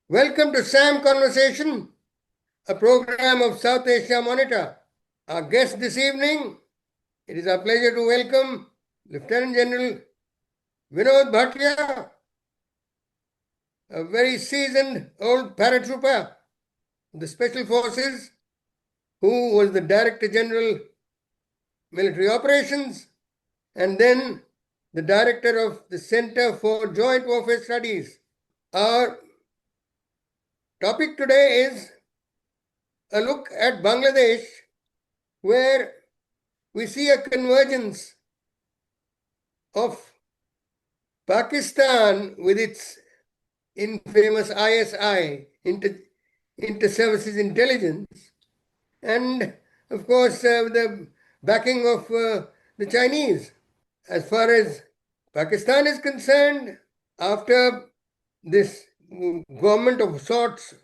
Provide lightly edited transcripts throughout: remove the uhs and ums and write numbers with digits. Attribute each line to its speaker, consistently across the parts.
Speaker 1: Welcome to SAM Conversation, a program of South Asia Monitor. Our guest this evening, it is our pleasure to welcome Lieutenant General Vinod Bhatia, a very seasoned old paratrooper of the Special Forces, who was the Director General Military Operations and then the Director of the Center for Joint Warfare Studies. Our topic today is a look at Bangladesh, where we see a convergence of Pakistan with its infamous ISI, Inter-Services Intelligence, and of course the backing of the Chinese. As far as Pakistan is concerned, after this government of sorts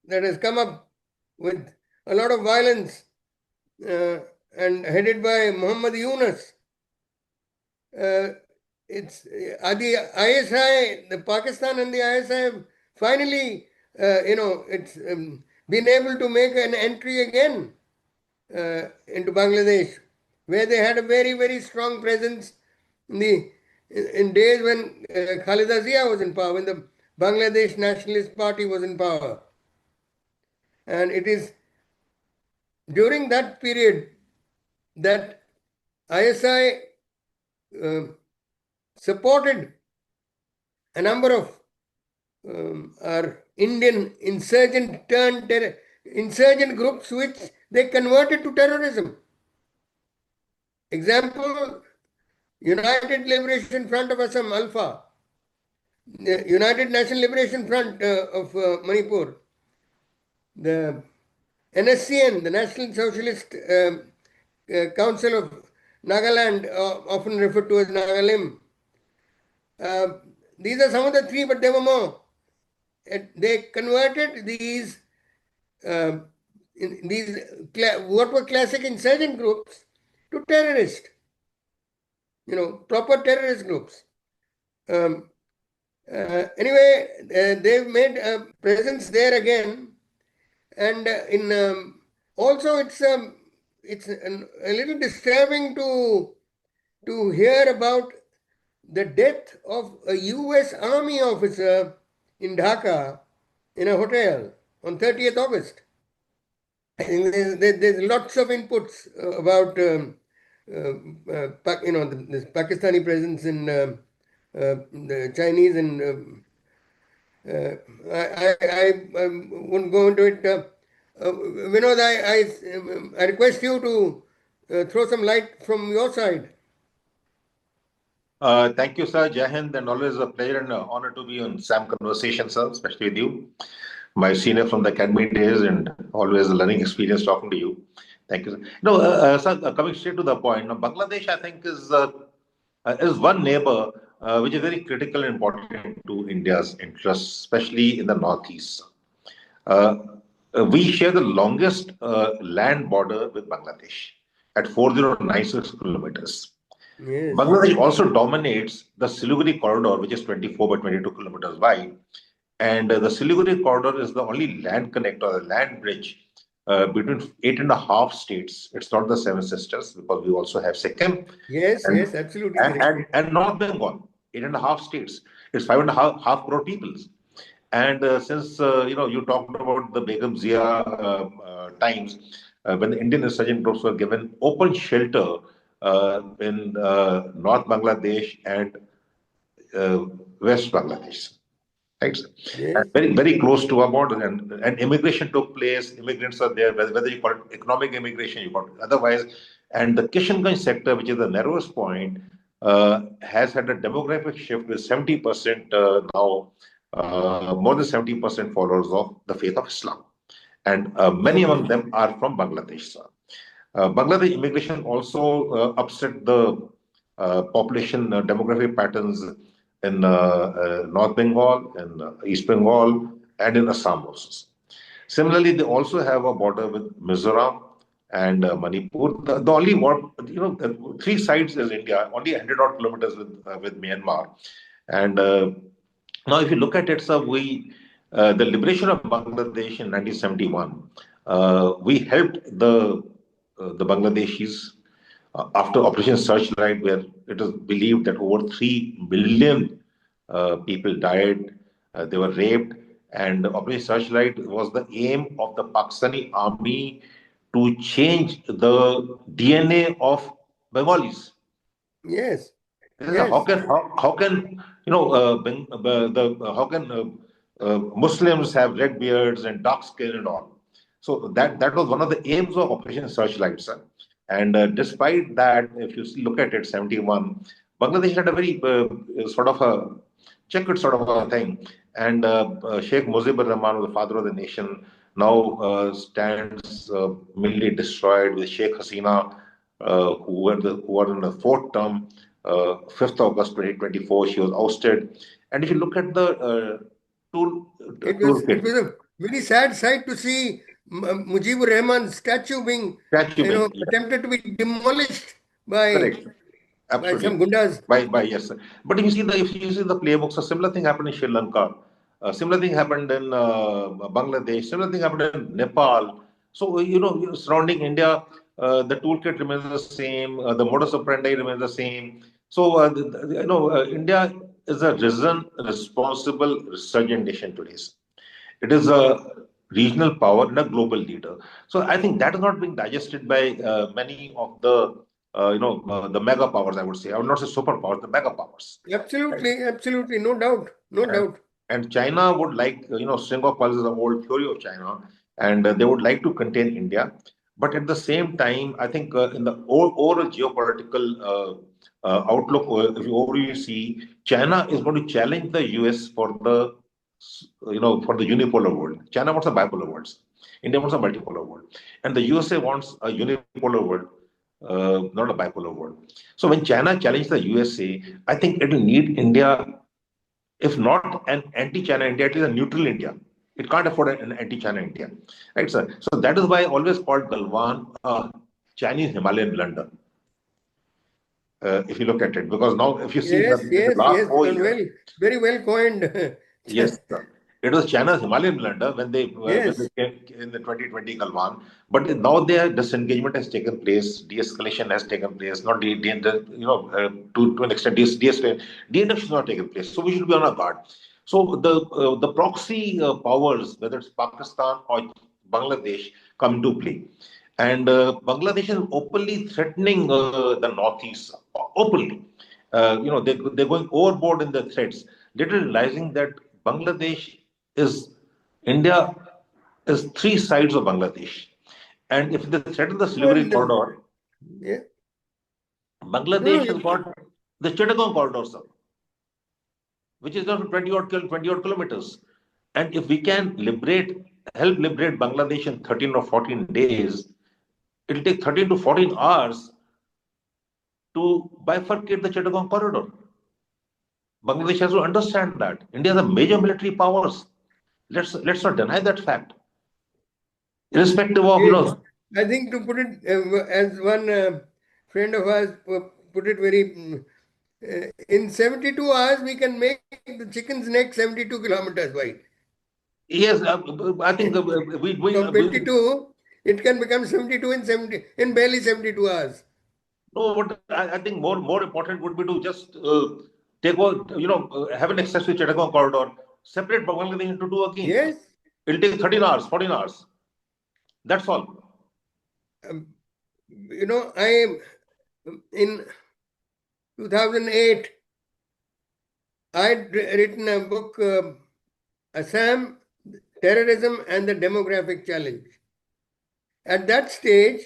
Speaker 1: that has come up with a lot of violence and headed by Muhammad Yunus, it's the ISI, the Pakistan and the ISI have finally, it's been able to make an entry again into Bangladesh, where they had a very, very strong presence in days when Khalida Zia was in power, when the Bangladesh Nationalist Party was in power. And it is during that period that ISI supported a number of our Indian insurgent groups, which they converted to terrorism. Example, United Liberation Front of Assam, Alpha, the United National Liberation Front of Manipur, the NSCN, the National Socialist Council of Nagaland, often referred to as Nagalim. These are some of the three, but there were more. They converted these what were classic insurgent groups to terrorist, proper terrorist groups. Anyway, they've made a presence there again, and also it's a little disturbing to hear about the death of a U.S. Army officer in Dhaka in a hotel on 30th August. I think there's lots of inputs about this Pakistani presence in the Chinese, and I won't go into it. Vinod, I request you to throw some light from your side.
Speaker 2: Thank you, sir. Jai Hind, and always a pleasure and honor to be on SAM Conversation, sir, especially with you, my senior from the academy days, and always a learning experience talking to you. Thank you, sir. No, sir, coming straight to the point, now, Bangladesh, I think, is one neighbor which is very critical and important to India's interests, especially in the northeast. We share the longest land border with Bangladesh at 4096 kilometers.
Speaker 1: Yes.
Speaker 2: Bangladesh also dominates the Siliguri corridor, which is 24 by 22 kilometers wide. And the Siliguri corridor is the only land connector, the land bridge between 8.5 states. It's not the Seven Sisters, because we also have Sikkim.
Speaker 1: Yes, absolutely.
Speaker 2: And North Bengal, 8.5 states. It's 5.5 crore people. And since, you talked about the Begum Zia times, when the Indian insurgent groups were given open shelter in North Bangladesh and West Bangladesh, right?
Speaker 1: Yes.
Speaker 2: And very, very close to our border, and immigration took place. Immigrants are there, whether you call it economic immigration, you call it otherwise. And the Kishanganj sector, which is the narrowest point, has had a demographic shift with 70% now, more than 70% followers of the faith of Islam. And many among them are from Bangladesh, sir. Bangladesh immigration also upset the population demographic patterns in North Bengal, in East Bengal, and in Assam also. Similarly, they also have a border with Mizoram and Manipur. The only the three sides is India, only 100 odd kilometers with Myanmar. And now, if you look at it, sir, we the liberation of Bangladesh in 1971, we helped the Bangladeshis after Operation Searchlight, where it is believed that over 3 million people died, they were raped, and Operation Searchlight was the aim of the Pakistani army to change the DNA of Bengalis.
Speaker 1: Yes,
Speaker 2: How
Speaker 1: yes,
Speaker 2: can how can Muslims have red beards and dark skin and all? So that was one of the aims of Operation Searchlight, sir. And despite that, if you look at it, 71, Bangladesh had a very sort of a checkered sort of a thing. And Sheikh Mujibur Rahman, the father of the nation, now stands mainly destroyed with Sheikh Hasina, who were in the fourth term. 5th August 2024, she was ousted. And if you look at the tool
Speaker 1: it
Speaker 2: toolkit,
Speaker 1: was a very sad sight to see Mujibur Rahman's statue being,
Speaker 2: statue being, yeah,
Speaker 1: attempted to be demolished by
Speaker 2: correct,
Speaker 1: some
Speaker 2: absolutely.
Speaker 1: gundas.
Speaker 2: By Yes, sir. But if you see the playbooks, a similar thing happened in Sri Lanka. Similar thing happened in Bangladesh. Similar thing happened in Nepal. So surrounding India, the toolkit remains the same. The modus operandi remains the same. So India is a risen, responsible, resurgent nation today. It is a regional power and a global leader. So I think that is not being digested by many of the mega powers. I would say I would not say superpowers, the mega powers.
Speaker 1: Absolutely, absolutely, no doubt, no
Speaker 2: And,
Speaker 1: doubt.
Speaker 2: and China would like, string of pearls is an old theory of China, and they would like to contain India. But at the same time, I think in the overall geopolitical outlook, if you overall see, China is going to challenge the US for for the unipolar world. China wants a bipolar world. India wants a multipolar world, and the USA wants a unipolar world, not a bipolar world. So when China challenges the USA, I think it will need India, if not an anti-China India, at least a neutral India. It can't afford an anti-China India, right, sir? So that is why I always called Galwan a Chinese Himalayan blunder. If you look at it, because now if you see
Speaker 1: Yes,
Speaker 2: in the
Speaker 1: yes,
Speaker 2: last
Speaker 1: yes,
Speaker 2: four
Speaker 1: well,
Speaker 2: years,
Speaker 1: very well coined.
Speaker 2: yes, sir. It was China's Himalayan blunder when they
Speaker 1: Yes,
Speaker 2: came in the 2020 Galwan. But now their disengagement has taken place, de-escalation has taken place, not to an extent de-escalation, de-induction has not taken place. So we should be on our guard. So the proxy powers, whether it's Pakistan or Bangladesh, come to play. And Bangladesh is openly threatening the Northeast, openly. They're going overboard in the threats, little realizing that Bangladesh is India is three sides of Bangladesh. And if they threaten the
Speaker 1: well,
Speaker 2: Silvery Corridor,
Speaker 1: yeah, no,
Speaker 2: Bangladesh has got the Chittagong Corridor, sir, which is not 20 odd kilometers. And if we can help liberate Bangladesh in 13 or 14 days, it'll take 13 to 14 hours to bifurcate the Chittagong Corridor. Bangladesh has to understand that India is a major military powers. Let's not deny that fact, irrespective of
Speaker 1: yes. I think to put it as one friend of ours put it very, in 72 hours, we can make the chicken's neck 72 kilometers wide.
Speaker 2: yes. I think
Speaker 1: From
Speaker 2: we
Speaker 1: 22, it can become 72 in 70 in barely 72 hours.
Speaker 2: no. What I think more important would be to just take over, have an access to Chittagong corridor, separate Bangladesh into two again.
Speaker 1: Yes,
Speaker 2: It'll take 13 hours, 14 hours. That's all.
Speaker 1: um, I in 2008, I'd written a book, Assam, Terrorism and the Demographic Challenge. At that stage,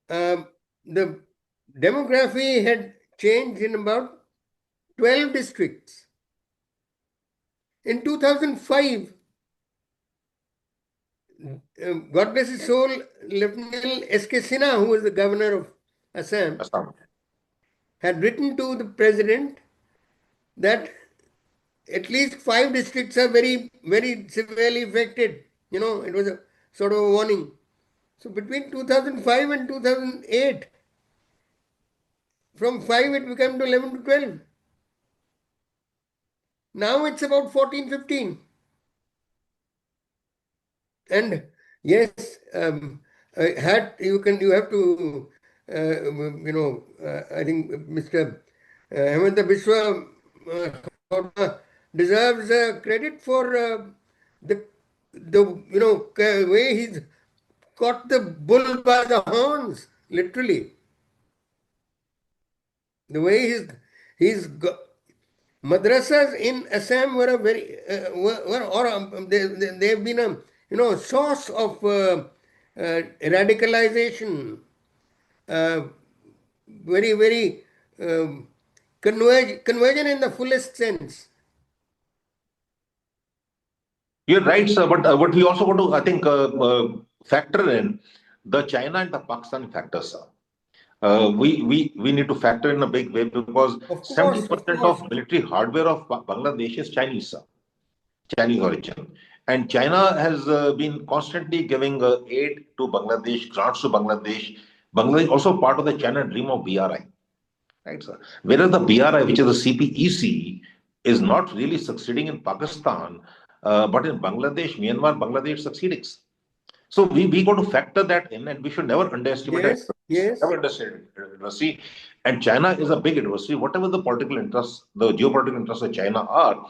Speaker 1: um, the demography had changed in about 12 districts. In 2005, God bless his soul, Lieutenant S.K. Sinha, who was the governor of Assam,
Speaker 2: Assam.
Speaker 1: had written to the president that at least 5 districts are very, very severely affected. It was a sort of a warning. So between 2005 and 2008, from 5 it became to 11 to 12. Now it's about 14, 15. And yes, you have to, I think Mr. Hemanta Biswa Sarma deserves credit for the way he's caught the bull by the horns, literally. The way he's got, madrasas in Assam were a very were or they've been a source of radicalization, uh, very conversion in the fullest sense.
Speaker 2: You're right, sir. But we also want to, I think, factor in the China and the Pakistan factors, sir. We need to factor in a big way because
Speaker 1: Of course, of
Speaker 2: 70%
Speaker 1: course.
Speaker 2: of military hardware of Bangladesh is Chinese, sir. Chinese origin. And China has been constantly giving aid to Bangladesh, grants to Bangladesh. Bangladesh also part of the China dream of BRI, right, sir? Whereas the BRI, which is the CPEC, is not really succeeding in Pakistan, but in Bangladesh, Myanmar, Bangladesh succeeding. So we got to factor that in, and we should never underestimate our
Speaker 1: Yes,
Speaker 2: adversaries.
Speaker 1: yes,
Speaker 2: Never underestimate adversity. And China is a big adversary. Whatever the political interests, the geopolitical interests of China are,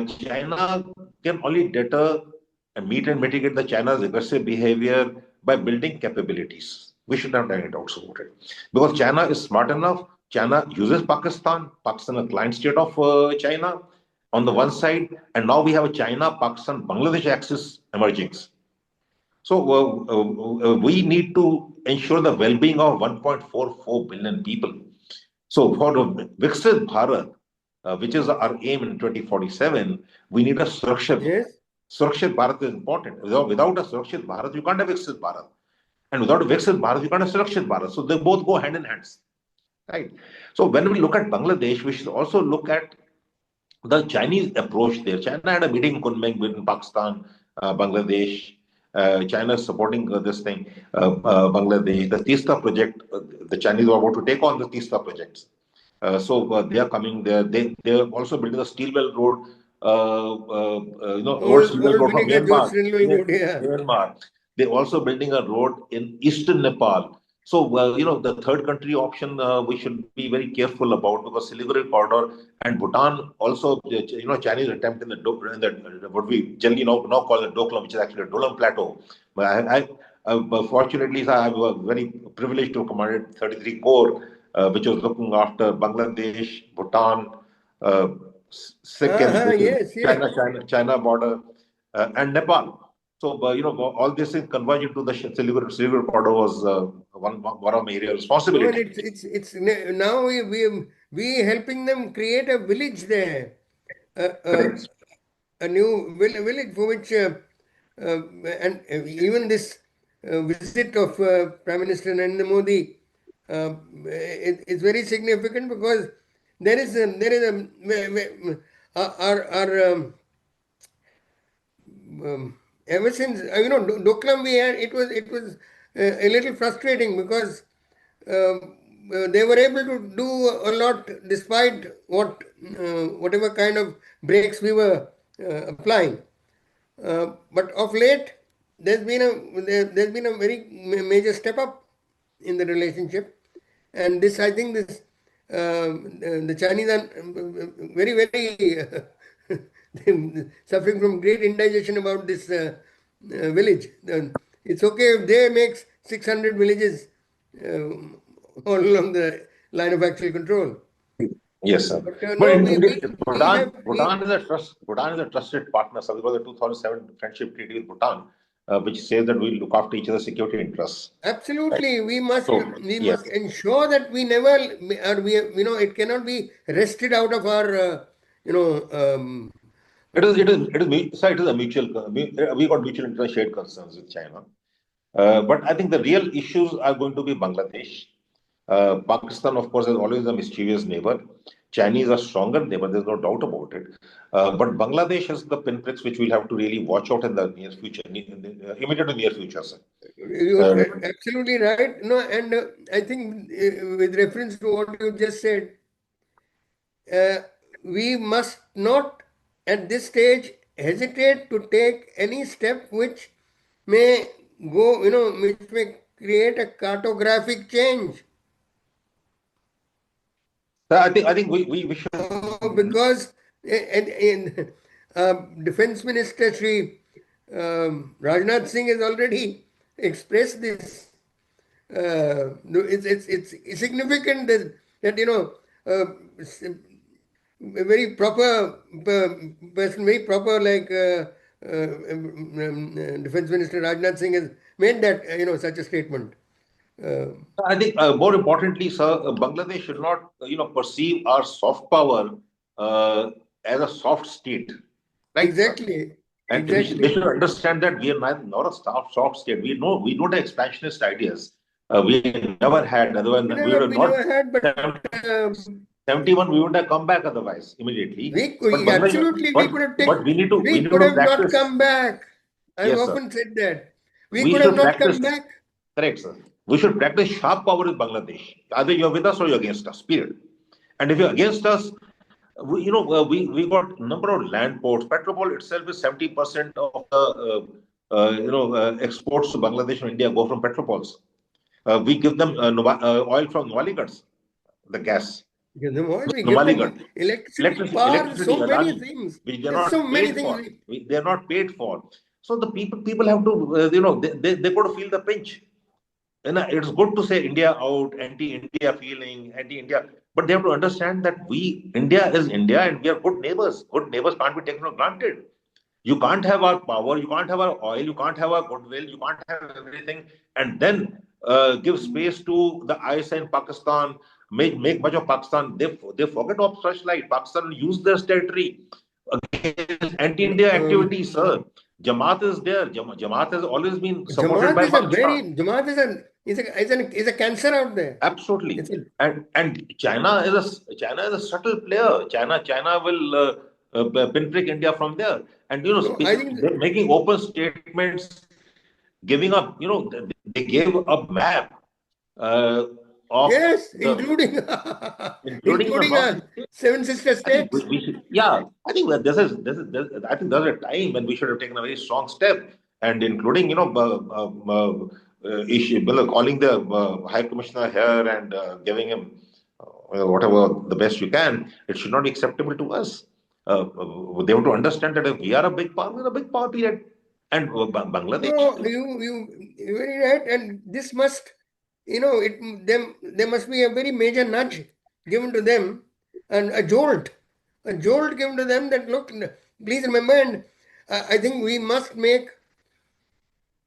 Speaker 2: China can only deter and meet and mitigate the China's aggressive behavior by building capabilities. We should not have any doubts about it. Because China is smart enough. China uses Pakistan. Pakistan is a client state of China on the one side, and now we have a China, Pakistan, Bangladesh axis emerging. So we need to ensure the well-being of 1.44 billion people. So for the Viksit Bharat, which is our aim in 2047, we need a Surakshit Bharat.
Speaker 1: yes.
Speaker 2: Surakshit Bharat is important. Without a Surakshit Bharat, you can't have Viksit Bharat. And without a Viksit Bharat, you can't have Surakshit Bharat. So they both go hand in hand. Right. So when we look at Bangladesh, we should also look at the Chinese approach there. China had a meeting in Kunming between Pakistan, Bangladesh. China is supporting this thing, Bangladesh. The Teesta project, the Chinese are about to take on the Teesta projects. So they are coming there. They are also building a steel well road, old steel well
Speaker 1: Old
Speaker 2: road from
Speaker 1: vinegar juice,
Speaker 2: Myanmar.
Speaker 1: Rinloy yeah.
Speaker 2: Myanmar. They're also building a road in eastern Nepal. So, the third country option we should be very careful about because Siliguri corridor and Bhutan also, Chinese attempt in the what we generally now call the Doklam, which is actually a Dolam Plateau. But fortunately, I was very privileged to command 33 Corps, which was looking after Bangladesh, Bhutan, uh, Sikkim, which is
Speaker 1: Yes, yes.
Speaker 2: China border, and Nepal. So, all this is converged into the Siliguri corridor was one of my area of
Speaker 1: No, and
Speaker 2: responsibility.
Speaker 1: now we helping them create a village there, uh, uh,
Speaker 2: Correct.
Speaker 1: a new village for which, and even this visit of Prime Minister Narendra Modi, it's very significant because our ever since Doklam we had it was a little frustrating because they were able to do a lot despite whatever kind of breaks we were applying. But of late, there's been a very major step up in the relationship, and this I think this the Chinese are very suffering from great indigestion about this village. It's okay if they make 600 villages all along the line of actual control.
Speaker 2: Yes, sir.
Speaker 1: But
Speaker 2: But
Speaker 1: no, we have
Speaker 2: Bhutan is Bhutan is a trusted partner. So because the 2007 friendship treaty with Bhutan, which says that we look after each other's security interests. Right.
Speaker 1: absolutely,
Speaker 2: So
Speaker 1: we
Speaker 2: yes,
Speaker 1: must ensure that we never are we it cannot be wrested out of our you know
Speaker 2: sir, it is a mutual. We got mutual interest, shared concerns with China. But I think the real issues are going to be Bangladesh. Pakistan, of course, is always a mischievous neighbor. Chinese are stronger neighbor, there's no doubt about it. But Bangladesh has the pinpricks which we'll have to really watch out in the near future, immediate to near future, sir.
Speaker 1: you're
Speaker 2: Uh,
Speaker 1: absolutely right. No, and I think with reference to what you just said, uh, we must not at this stage hesitate to take any step which may go, which may create a cartographic change.
Speaker 2: So I think we should.
Speaker 1: Because in Defense Minister Shri Rajnath Singh has already expressed this. No, it's significant that a very proper person, very proper like Defense Minister Rajnath Singh has made that such a statement. Uh,
Speaker 2: I think more importantly, sir, Bangladesh should not perceive our soft power uh, as a soft state, right, sir?
Speaker 1: exactly,
Speaker 2: And they
Speaker 1: exactly.
Speaker 2: should understand that we are not a soft state. We don't have expansionist ideas. We never had. Otherwise, we would have
Speaker 1: We
Speaker 2: not.
Speaker 1: never had, but
Speaker 2: 71, we would have come back otherwise immediately. But
Speaker 1: we
Speaker 2: Bangladesh,
Speaker 1: absolutely we
Speaker 2: but
Speaker 1: could have
Speaker 2: but we
Speaker 1: we
Speaker 2: need
Speaker 1: could
Speaker 2: to
Speaker 1: have not
Speaker 2: practice.
Speaker 1: come back. I've
Speaker 2: Yes, sir.
Speaker 1: often said that we
Speaker 2: We
Speaker 1: could have
Speaker 2: should
Speaker 1: not
Speaker 2: practice.
Speaker 1: come back.
Speaker 2: Correct, sir. We should practice sharp power with Bangladesh. Either you're with us or you're against us. Period. And if you're against us, we got a number of land ports. Petropol itself is 70% of the exports to Bangladesh and India go from Petropols. We give them oil from Novaligats, the gas.
Speaker 1: We give them oil, we give them
Speaker 2: Numaligarh.
Speaker 1: electricity, power,
Speaker 2: Electricity,
Speaker 1: so many
Speaker 2: Adani,
Speaker 1: things.
Speaker 2: which they're
Speaker 1: There's so
Speaker 2: not
Speaker 1: many
Speaker 2: paid
Speaker 1: things.
Speaker 2: for. They're not paid for. So the people have to, they got to feel the pinch. It's good to say India out, anti-India feeling, anti-India, but they have to understand that India is India, and we are good neighbors. Good neighbors can't be taken for granted. You can't have our power, you can't have our oil, you can't have our goodwill, you can't have everything, and then give space to the ISI in Pakistan, make much of Pakistan. They forget of such light. Pakistan use their territory against anti-India
Speaker 1: Um,
Speaker 2: activities, sir. Jamaat is there. Jamaat has always been supported
Speaker 1: Jamaat
Speaker 2: by
Speaker 1: is a
Speaker 2: Pakistan.
Speaker 1: very Jamaat is a cancer out there.
Speaker 2: Absolutely.
Speaker 1: It's a,
Speaker 2: And China is a subtle player. China will pinprick India from there. And
Speaker 1: no, I think
Speaker 2: they're making open statements, giving up. They gave a map uh, of
Speaker 1: yes,
Speaker 2: the including the
Speaker 1: including
Speaker 2: North.
Speaker 1: seven sister
Speaker 2: I think
Speaker 1: states.
Speaker 2: we should, yeah. I think that I think there's a time when we should have taken a very strong step, and including calling the High Commissioner here and giving him whatever the best you can. It should not be acceptable to us. They have to understand that if we are a big power, we're a big power. Period. And Bangladesh,
Speaker 1: No, you very right, and this must, there must be a very major nudge given to them, and a jolt given to them that look, please remember, and I think we must make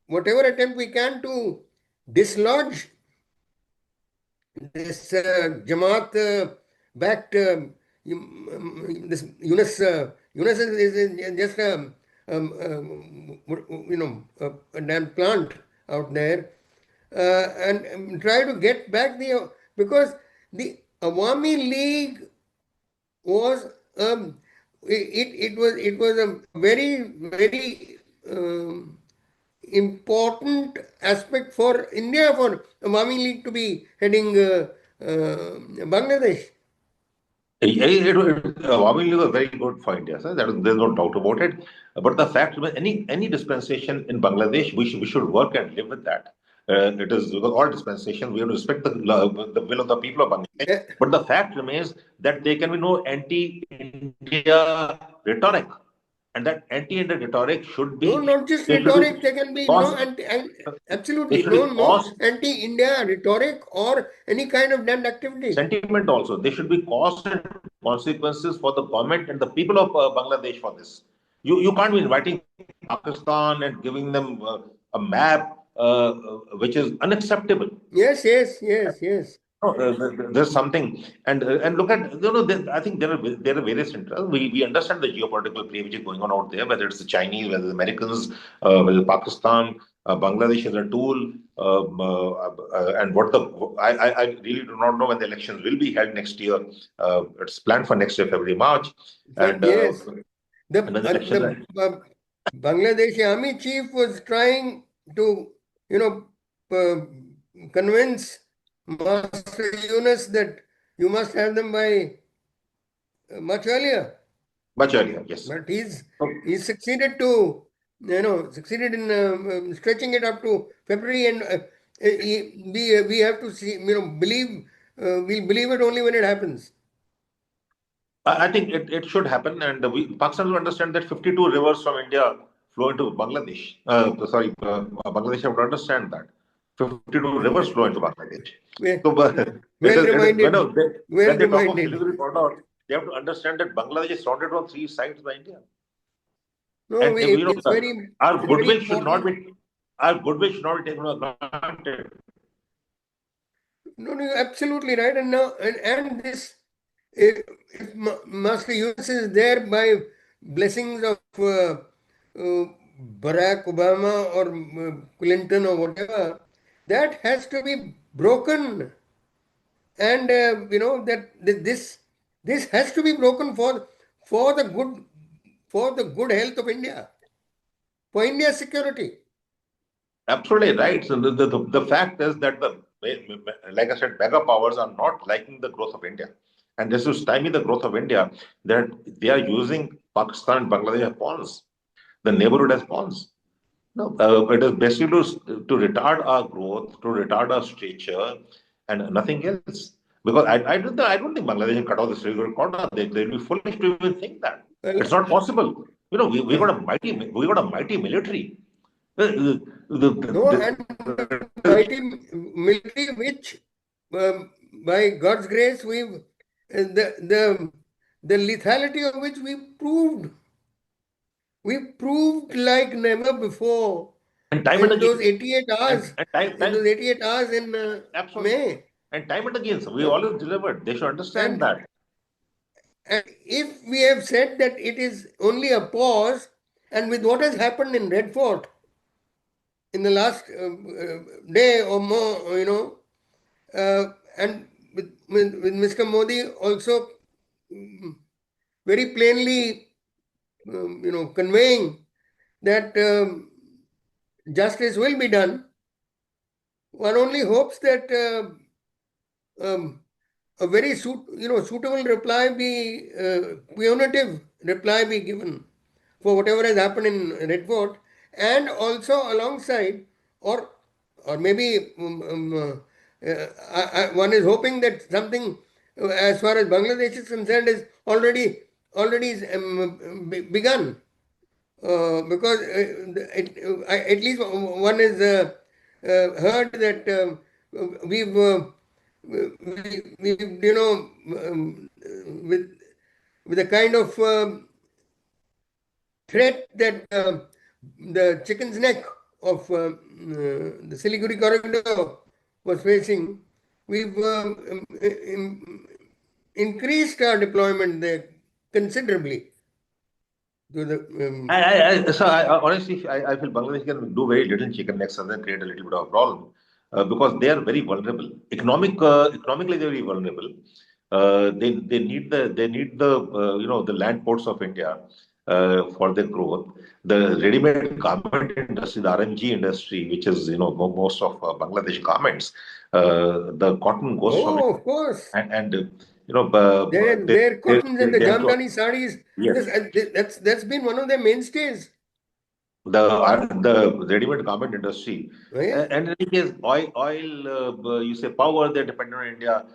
Speaker 1: whatever attempt we can to dislodge this Jamaat backed this Yunus is just a damn plant out there, and try to get back because the Awami League was it was a very important aspect for India for Awami League to be heading Bangladesh.
Speaker 2: Awami League was very good for India, sir. There's no doubt about it. But the fact, any dispensation in Bangladesh, we should work and live with that. It is because all dispensation, we have to respect the will of the people of Bangladesh.
Speaker 1: Eh,
Speaker 2: But the fact remains that there can be no anti-India rhetoric, and that anti-India rhetoric should
Speaker 1: No,
Speaker 2: be
Speaker 1: not just
Speaker 2: there should be
Speaker 1: rhetoric. There can be no
Speaker 2: cause there
Speaker 1: absolutely
Speaker 2: should be
Speaker 1: no
Speaker 2: cause
Speaker 1: anti-India rhetoric or any kind of damned activity.
Speaker 2: sentiment also. There should be cost and consequences for the government and the people of Bangladesh for this. You can't be inviting Pakistan and giving them a map which is unacceptable.
Speaker 1: Yes, yes, yes, yes.
Speaker 2: No, there's something, and look at I think there are various interests. We understand the geopolitical play which is going on out there, whether it's the Chinese, whether the Americans, whether Pakistan, Bangladesh is a tool, and what the I really do not know when the elections will be held next year. It's planned for next year, February, March, and
Speaker 1: Yes.
Speaker 2: and when the elections are.
Speaker 1: Bangladeshi army chief was trying to, you know, convince Master Yunus that you must have them by much earlier.
Speaker 2: Much earlier, yes.
Speaker 1: But he's succeeded to succeeded in stretching it up to February, and we have to see, believe, we'll believe it only when it happens.
Speaker 2: I think it should happen, and Pakistan will understand that 52 rivers from India flow into Bangladesh. Bangladesh have to understand that 52 rivers flow into Bangladesh.
Speaker 1: Well,
Speaker 2: So,
Speaker 1: well reminded.
Speaker 2: when
Speaker 1: Well
Speaker 2: they talk of
Speaker 1: reminded.
Speaker 2: Siliguri corridor, they have to understand that Bangladesh is surrounded on three sides by India,
Speaker 1: No,
Speaker 2: and
Speaker 1: it's
Speaker 2: our
Speaker 1: very
Speaker 2: goodwill should not
Speaker 1: important.
Speaker 2: be our goodwill should not be taken for granted.
Speaker 1: No, you're absolutely right. And now, and this, if Master Yunus is there by blessings of Barack Obama or Clinton or whatever, that has to be broken. And this has to be broken for the good health of India, for India's security.
Speaker 2: Absolutely right. So the fact is that like I said, mega powers are not liking the growth of India, and this is stymie the growth of India. That they are using Pakistan and Bangladesh as pawns, the neighborhood as pawns. No, it is basically to retard our growth, to retard our stature, and nothing else. Because I don't think Bangladesh will cut off the Sri corner. They'll be foolish to even think that.
Speaker 1: Well,
Speaker 2: It's not possible. We got a mighty military.
Speaker 1: no, and the mighty military, which, by God's grace, the lethality of which we proved like never before
Speaker 2: And time and
Speaker 1: in those
Speaker 2: again,
Speaker 1: 88 hours,
Speaker 2: and time,
Speaker 1: in those
Speaker 2: time,
Speaker 1: 88 hours in
Speaker 2: absolutely,
Speaker 1: May.
Speaker 2: and time and again, so we
Speaker 1: Uh,
Speaker 2: always delivered. They should understand
Speaker 1: and
Speaker 2: that.
Speaker 1: and if we have said that it is only a pause, and with what has happened in Red Fort in the last day or more, and with Mr. Modi also very plainly, conveying that justice will be done. One only hopes that a very suitable reply be punitive reply be given for whatever has happened in Red Fort, and also alongside, or maybe one is hoping that something as far as Bangladesh is concerned is already begun, because at least one is heard that we've with a kind of threat that the chicken's neck of the Siliguri corridor was facing, we've increased our deployment there considerably to the
Speaker 2: Honestly, I feel Bangladesh can do very little chicken necks and then create a little bit of a problem because they are very vulnerable. Economically, they're very vulnerable. They need the the land ports of India for their growth. The ready-made garment industry, the RMG industry, which is most of Bangladesh garments, the cotton goes from it,
Speaker 1: oh, of course.
Speaker 2: and
Speaker 1: Their cottons and the
Speaker 2: they have to,
Speaker 1: Jamdani sarees,
Speaker 2: yes.
Speaker 1: that's been one of their mainstays.
Speaker 2: The ready-made garment industry.
Speaker 1: Yes.
Speaker 2: And in any case, oil you say power, they're dependent on India.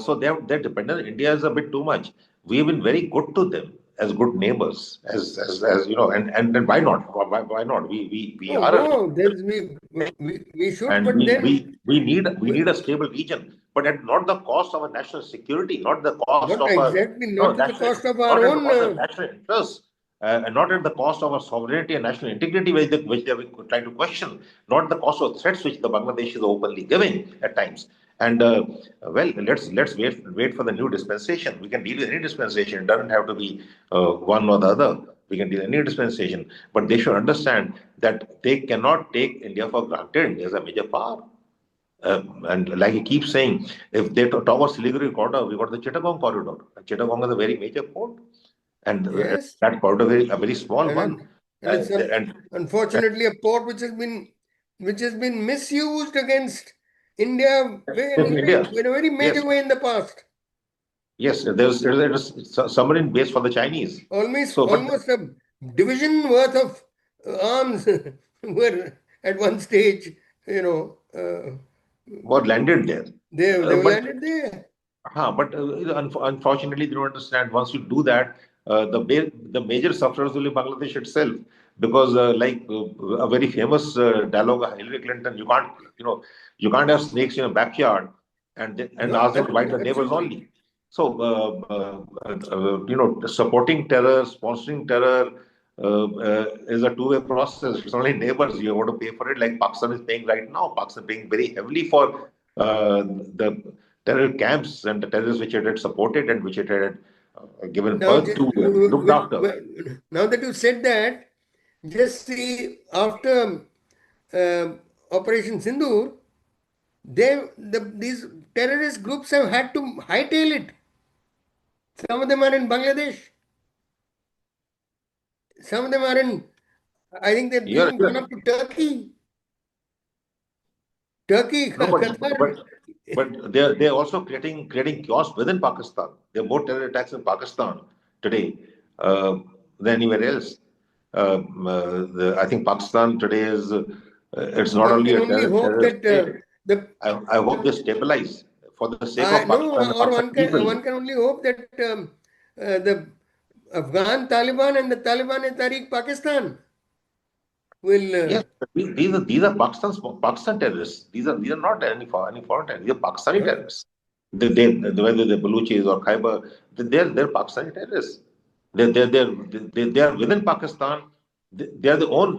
Speaker 2: So they're dependent on India is a bit too much. We've been very good to them as good neighbors, as and then why not? Why not? We
Speaker 1: Oh
Speaker 2: are a
Speaker 1: no, we should,
Speaker 2: and
Speaker 1: but then
Speaker 2: we need a stable region, but at not the cost of our national security, not the cost
Speaker 1: not
Speaker 2: of our
Speaker 1: exactly,
Speaker 2: no
Speaker 1: not to the
Speaker 2: national,
Speaker 1: cost of our
Speaker 2: not at the
Speaker 1: own.
Speaker 2: cost of national interests, and not at the cost of our sovereignty and national integrity, which they are trying to question, not the cost of threats which the Bangladesh is openly giving at times. And well, let's wait for the new dispensation. We can deal with any dispensation. It doesn't have to be one or the other. We can deal with any dispensation, but they should understand that they cannot take India for granted. India is a major power. And like he keeps saying, if they talk about Siliguri corridor, we got the Chittagong corridor. And Chittagong is a very major port, and
Speaker 1: Yes,
Speaker 2: that corridor is a very small
Speaker 1: and
Speaker 2: one.
Speaker 1: and it's
Speaker 2: And
Speaker 1: unfortunately a port which has been misused against India
Speaker 2: India,
Speaker 1: in a very
Speaker 2: yes,
Speaker 1: major way in the past.
Speaker 2: yes, there's submarine base for the Chinese.
Speaker 1: Almost
Speaker 2: So, but
Speaker 1: almost a division worth of arms were at one stage,
Speaker 2: were landed there.
Speaker 1: they were
Speaker 2: But
Speaker 1: landed there.
Speaker 2: unfortunately, they don't understand. Once you do that, the major sufferers will be Bangladesh itself, because a very famous dialogue of Hillary Clinton, you can't have snakes in your backyard and
Speaker 1: No,
Speaker 2: ask them to bite the neighbors
Speaker 1: absolutely.
Speaker 2: only. So, supporting terror, sponsoring terror is a two-way process. It's only neighbors you want to pay for it, like Pakistan is paying right now. Pakistan is paying very heavily for the terror camps and the terrorists which it had supported and which it had given
Speaker 1: Now,
Speaker 2: birth to and looked after.
Speaker 1: now that you said that, just see after uh, Operation Sindoor, these terrorist groups have had to hightail it. Some of them are in Bangladesh. Some of them are in, I think they've
Speaker 2: You're,
Speaker 1: even gone
Speaker 2: you're-
Speaker 1: up to Turkey. Turkey,
Speaker 2: no,
Speaker 1: Qatar.
Speaker 2: they're also creating chaos within Pakistan. There are more terror attacks in Pakistan today than anywhere else. I think Pakistan today is it's not
Speaker 1: One
Speaker 2: only
Speaker 1: can
Speaker 2: a
Speaker 1: only hope
Speaker 2: terror
Speaker 1: that
Speaker 2: state.
Speaker 1: the
Speaker 2: I hope they stabilize for the sake
Speaker 1: I
Speaker 2: of
Speaker 1: no,
Speaker 2: Pakistan and
Speaker 1: or
Speaker 2: Pakistan people.
Speaker 1: one can only hope that the Afghan Taliban and the Taliban in Tariq Pakistan will.
Speaker 2: Yes, but these are Pakistan terrorists. These are not any foreign terrorists. These are Pakistani
Speaker 1: Uh,
Speaker 2: terrorists. Whether they're Baluchis or Khyber, they're Pakistani terrorists. They are within Pakistan. They are the own.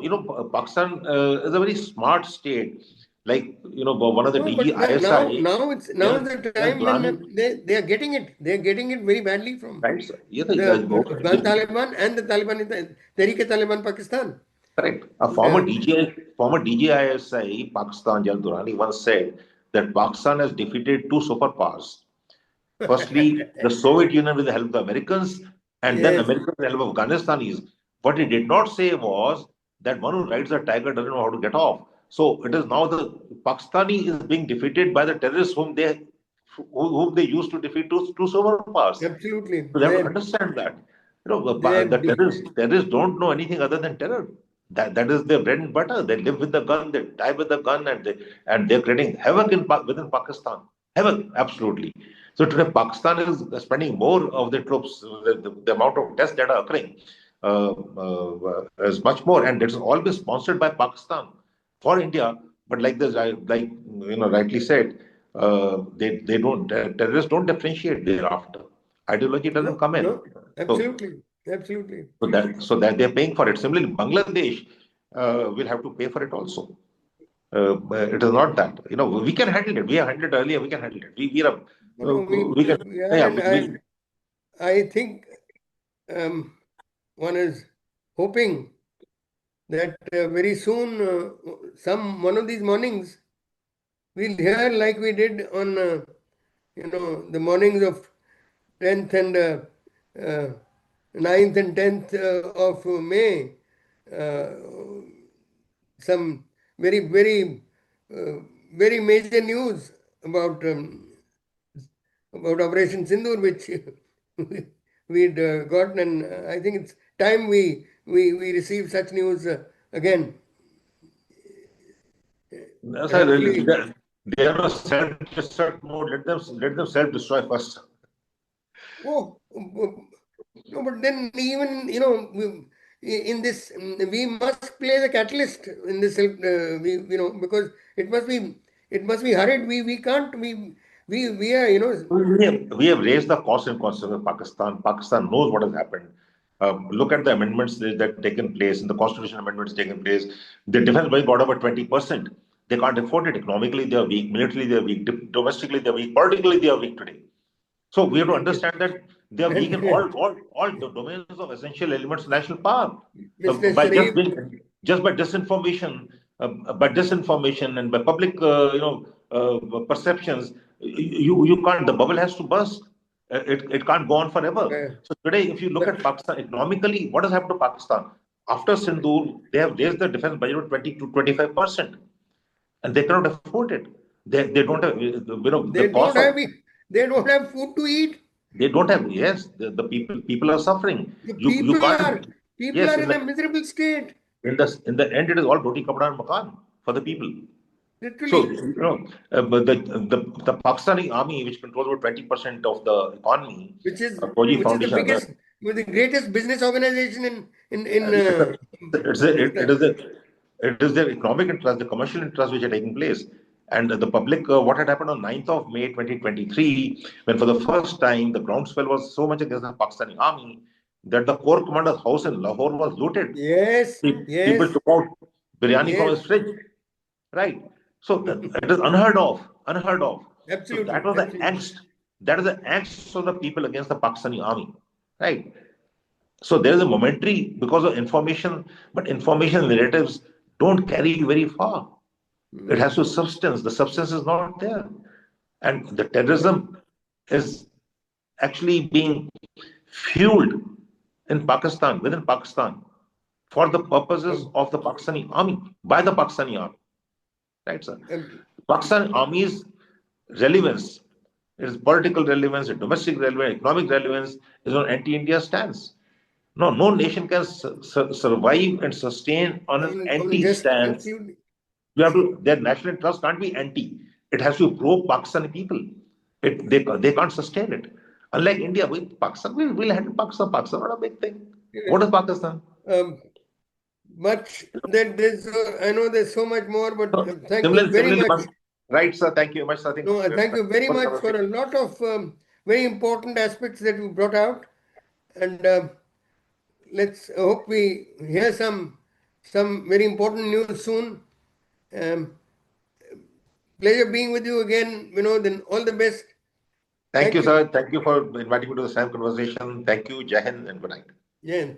Speaker 2: Pakistan is a very smart state. Like one of the
Speaker 1: no,
Speaker 2: DG
Speaker 1: but
Speaker 2: ISI,
Speaker 1: now is the
Speaker 2: they are
Speaker 1: time when
Speaker 2: Durrani,
Speaker 1: they are getting it. They are getting it very badly from
Speaker 2: right? Sir? Yeah,
Speaker 1: the Afghan Taliban and the Taliban in the Tariq-e-Taliban Pakistan.
Speaker 2: correct. A former DGISI, Pakistan, Jal Durrani, once said that Pakistan has defeated two superpowers. Firstly, the Soviet Union with the help of the Americans, and then
Speaker 1: Yes.
Speaker 2: Americans with the help of Afghanistanis. What he did not say was that one who rides a tiger doesn't know how to get off. So it is now the Pakistani is being defeated by the terrorists whom they used to defeat two superpowers.
Speaker 1: Absolutely.
Speaker 2: So they have to understand that. The
Speaker 1: They,
Speaker 2: terrorists don't know anything other than terror. That is their bread and butter. They live with the gun, they die with the gun, and they're creating havoc within Pakistan. Havoc, absolutely. So today Pakistan is spending more of their troops. The amount of deaths that are occurring is much more, and it's all been sponsored by Pakistan for India. But like this, like rightly said, they don't terrorists don't differentiate thereafter. Ideology doesn't
Speaker 1: no,
Speaker 2: come in.
Speaker 1: no,
Speaker 2: So
Speaker 1: absolutely. Absolutely.
Speaker 2: so that they're paying for it. Similarly, Bangladesh will have to pay for it also. It is not that we can handle it. We have handled it earlier. We can handle it. We are
Speaker 1: No, no,
Speaker 2: we can
Speaker 1: we are,
Speaker 2: yeah
Speaker 1: and I think um, one is hoping that very soon, one of these mornings, we'll hear like we did on, the mornings of 10th and 9th and 10th of May, uh, some very, very, uh, very major news about Operation Sindoor, which we'd gotten, and I think it's time we receive such news again.
Speaker 2: Sir,
Speaker 1: Hopefully,
Speaker 2: they are a self-destruct mode. Let them self-destroy first.
Speaker 1: oh, no, but then even in this we must play the catalyst in this because it must be hurried. We can't we are
Speaker 2: We have raised the cost and concerns of Pakistan. Pakistan knows what has happened. Look at the amendments that taken place, and the constitution amendments taken place. The defense budget got over 20%. They can't afford it. Economically, they are weak. Militarily, they are weak. Domestically, they are weak. Politically, they are weak today. So we have to understand that they are weak in
Speaker 1: and
Speaker 2: all the domains of essential elements of national power.
Speaker 1: Mr.
Speaker 2: By
Speaker 1: Sharif.
Speaker 2: just by disinformation and by public perceptions, you can't. The bubble has to burst. It can't go on forever.
Speaker 1: uh,
Speaker 2: So today, if you look
Speaker 1: but
Speaker 2: at Pakistan economically, what has happened to Pakistan after Sindoor? They have raised the defense budget to 20 to 25%, and they cannot afford it. They don't have
Speaker 1: they
Speaker 2: the
Speaker 1: don't
Speaker 2: cost of
Speaker 1: have they don't have food to eat.
Speaker 2: they don't have. Yes, the people are suffering.
Speaker 1: The
Speaker 2: You can't.
Speaker 1: people
Speaker 2: Yes,
Speaker 1: are in a miserable state.
Speaker 2: in the end, it is all roti, kapda, and makan for the people. So,
Speaker 1: Literally,
Speaker 2: but the Pakistani army, which controls about 20% of the economy,
Speaker 1: which is
Speaker 2: Fauji
Speaker 1: which is the
Speaker 2: Foundation,
Speaker 1: biggest, with the greatest business organization in
Speaker 2: it's a, it's a,
Speaker 1: Pakistan.
Speaker 2: it is their economic interest, the commercial interests which are taking place. And the public, what had happened on 9th of May 2023, when for the first time the groundswell was so much against the Pakistani army that the Corps Commander's house in Lahore was looted.
Speaker 1: Yes,
Speaker 2: People
Speaker 1: yes,
Speaker 2: took out biryani from
Speaker 1: yes,
Speaker 2: his fridge, right? So it is unheard of, unheard of. So that
Speaker 1: absolutely,
Speaker 2: was the
Speaker 1: absolutely.
Speaker 2: angst. That is the angst of the people against the Pakistani army, right? So there is a momentary because of information, but information narratives don't carry you very far. It has to substance. The substance is not there. And the terrorism is actually being fueled in Pakistan, within Pakistan, for the purposes
Speaker 1: Um,
Speaker 2: of the Pakistani army, by the Pakistani army. Right, sir?
Speaker 1: um,
Speaker 2: Pakistan army's relevance, its political relevance, its domestic relevance, economic relevance is on anti-India stance. No, no nation can survive and sustain on an
Speaker 1: on
Speaker 2: anti
Speaker 1: just
Speaker 2: stance.
Speaker 1: absolutely.
Speaker 2: You have to, their national interest can't be anti. It has to be pro Pakistani people. They can't sustain it. Unlike India, with Pakistan, we'll handle Pakistan. Pakistan, not a big thing. What is Pakistan?
Speaker 1: Um, but there's I know there's so much more, but
Speaker 2: So,
Speaker 1: thank you very
Speaker 2: similarly,
Speaker 1: much.
Speaker 2: right, sir. Thank you very much. I think
Speaker 1: No, thank you very
Speaker 2: good
Speaker 1: much for a
Speaker 2: conversation.
Speaker 1: lot of very important aspects that you brought out, and let's hope we hear some very important news soon. Um, Pleasure being with you again, Vinod, and all the best.
Speaker 2: Thank
Speaker 1: Thank
Speaker 2: you,
Speaker 1: you.
Speaker 2: sir. Thank you for inviting me to the same conversation. Thank you, Jai Hind, and good night.
Speaker 1: Yeah.